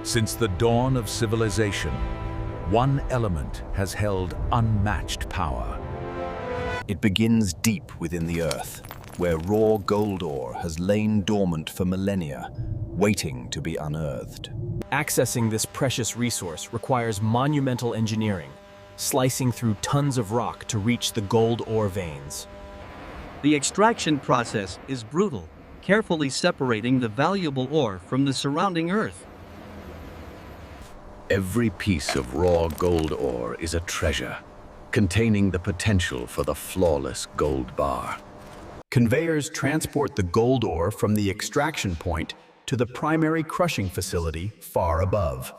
Since the dawn of civilization, one element has held unmatched power. It begins deep within the earth, where raw gold ore has lain dormant for millennia, waiting to be unearthed. Accessing this precious resource requires monumental engineering, slicing through tons of rock to reach the gold ore veins. The extraction process is brutal, carefully separating the valuable ore from the surrounding earth. Every piece of raw gold ore is a treasure, containing the potential for the flawless gold bar. Conveyors transport the gold ore from the extraction point to the primary crushing facility far above.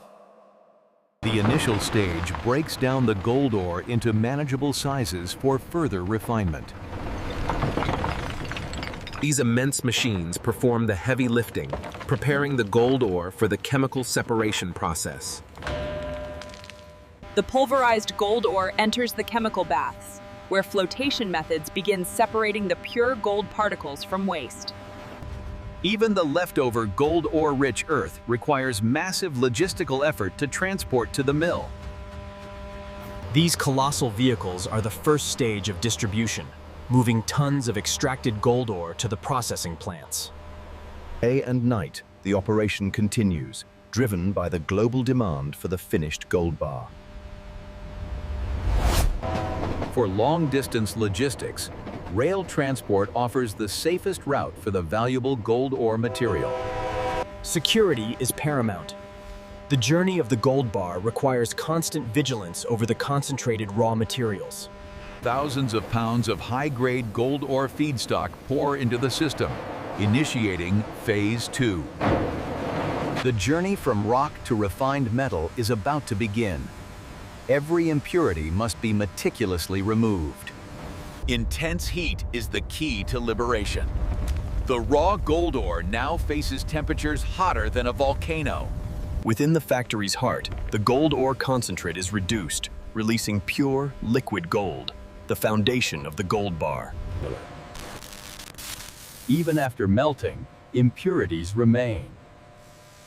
The initial stage breaks down the gold ore into manageable sizes for further refinement. These immense machines perform the heavy lifting, preparing the gold ore for the chemical separation process. The pulverized gold ore enters the chemical baths, where flotation methods begin separating the pure gold particles from waste. Even the leftover gold ore-rich earth requires massive logistical effort to transport to the mill. These colossal vehicles are the first stage of distribution, moving tons of extracted gold ore to the processing plants. Day and night, the operation continues, driven by the global demand for the finished gold bar. For long-distance logistics, rail transport offers the safest route for the valuable gold ore material. Security is paramount. The journey of the gold bar requires constant vigilance over the concentrated raw materials. Thousands of pounds of high-grade gold ore feedstock pour into the system, initiating Phase 2. The journey from rock to refined metal is about to begin. Every impurity must be meticulously removed. Intense heat is the key to liberation. The raw gold ore now faces temperatures hotter than a volcano. Within the factory's heart, the gold ore concentrate is reduced, releasing pure, liquid gold, the foundation of the gold bar. Even after melting, impurities remain.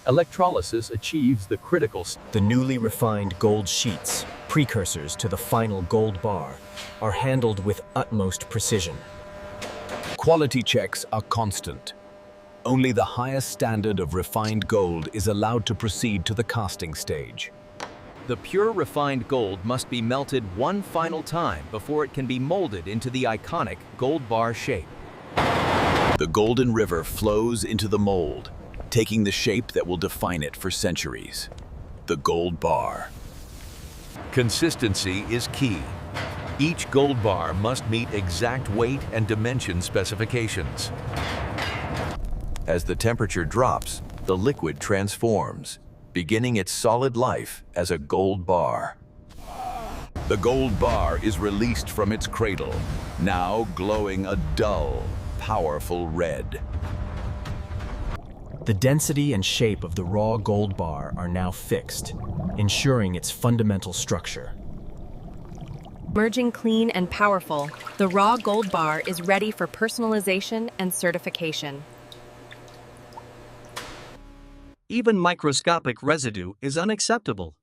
Electrolysis achieves the critical The newly refined gold sheets, precursors to the final gold bar, are handled with utmost precision. Quality checks are constant. Only the highest standard of refined gold is allowed to proceed to the casting stage. The pure refined gold must be melted one final time before it can be molded into the iconic gold bar shape. The golden river flows into the mold, taking the shape that will define it for centuries. The gold bar. Consistency is key. Each gold bar must meet exact weight and dimension specifications. As the temperature drops, the liquid transforms, beginning its solid life as a gold bar. The gold bar is released from its cradle, now glowing a dull, powerful red. The density and shape of the raw gold bar are now fixed, ensuring its fundamental structure. Emerging clean and powerful, the raw gold bar is ready for personalization and certification. Even microscopic residue is unacceptable.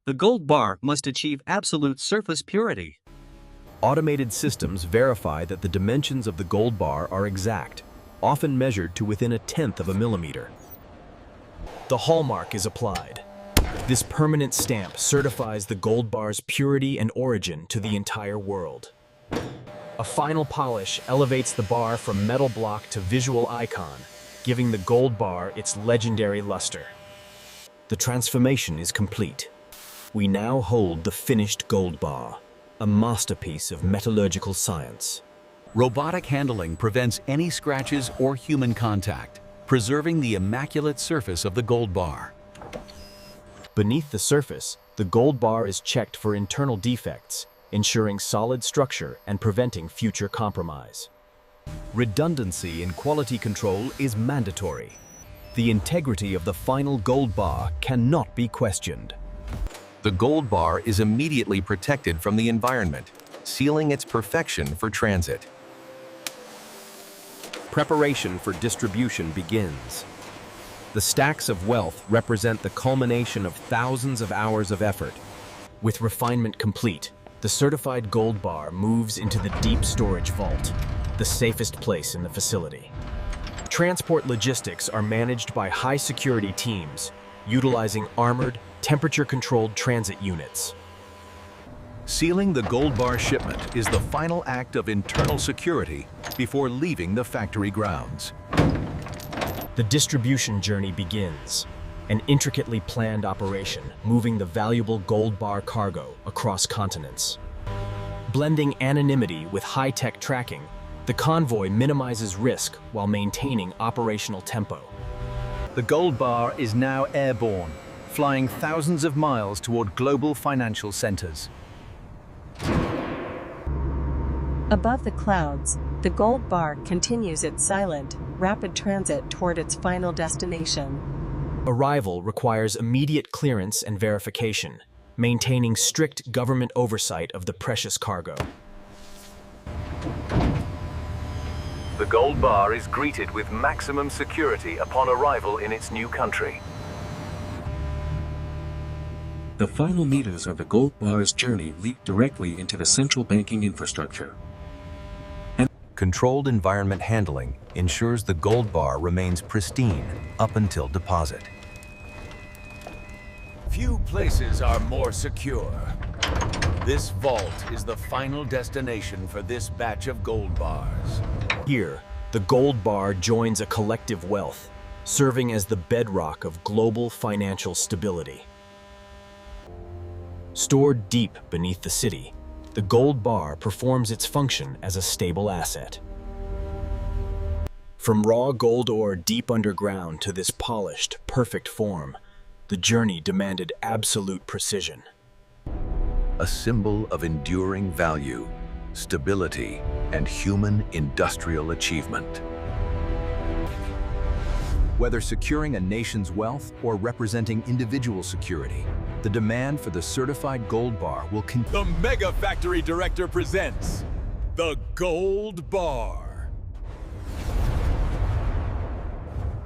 The gold bar must achieve absolute surface purity. Automated systems verify that the dimensions of the gold bar are exact, often measured to within 1/10 of a millimeter. The hallmark is applied. This permanent stamp certifies the gold bar's purity and origin to the entire world. A final polish elevates the bar from metal block to visual icon, giving the gold bar its legendary luster. The transformation is complete. We now hold the finished gold bar, a masterpiece of metallurgical science. Robotic handling prevents any scratches or human contact, preserving the immaculate surface of the gold bar. Beneath the surface, the gold bar is checked for internal defects, ensuring solid structure and preventing future compromise. Redundancy in quality control is mandatory. The integrity of the final gold bar cannot be questioned. The gold bar is immediately protected from the environment, sealing its perfection for transit. Preparation for distribution begins. The stacks of wealth represent the culmination of thousands of hours of effort. With refinement complete, the certified gold bar moves into the deep storage vault, the safest place in the facility. Transport logistics are managed by high-security teams, utilizing armored, temperature-controlled transit units. Sealing the gold bar shipment is the final act of internal security before leaving the factory grounds. The distribution journey begins, an intricately planned operation moving the valuable gold bar cargo across continents. Blending anonymity with high-tech tracking, the convoy minimizes risk while maintaining operational tempo. The gold bar is now airborne, flying thousands of miles toward global financial centers. Above the clouds, the gold bar continues its silent, rapid transit toward its final destination. Arrival requires immediate clearance and verification, maintaining strict government oversight of the precious cargo. The gold bar is greeted with maximum security upon arrival in its new country. The final meters of the gold bar's journey lead directly into the central banking infrastructure. Controlled environment handling ensures the gold bar remains pristine up until deposit. Few places are more secure. This vault is the final destination for this batch of gold bars. Here, the gold bar joins a collective wealth, serving as the bedrock of global financial stability. Stored deep beneath the city, the gold bar performs its function as a stable asset. From raw gold ore deep underground to this polished, perfect form, the journey demanded absolute precision. A symbol of enduring value, stability, and human industrial achievement. Whether securing a nation's wealth or representing individual security, the demand for the certified gold bar will continue. The Mega Factory Director presents the Gold Bar.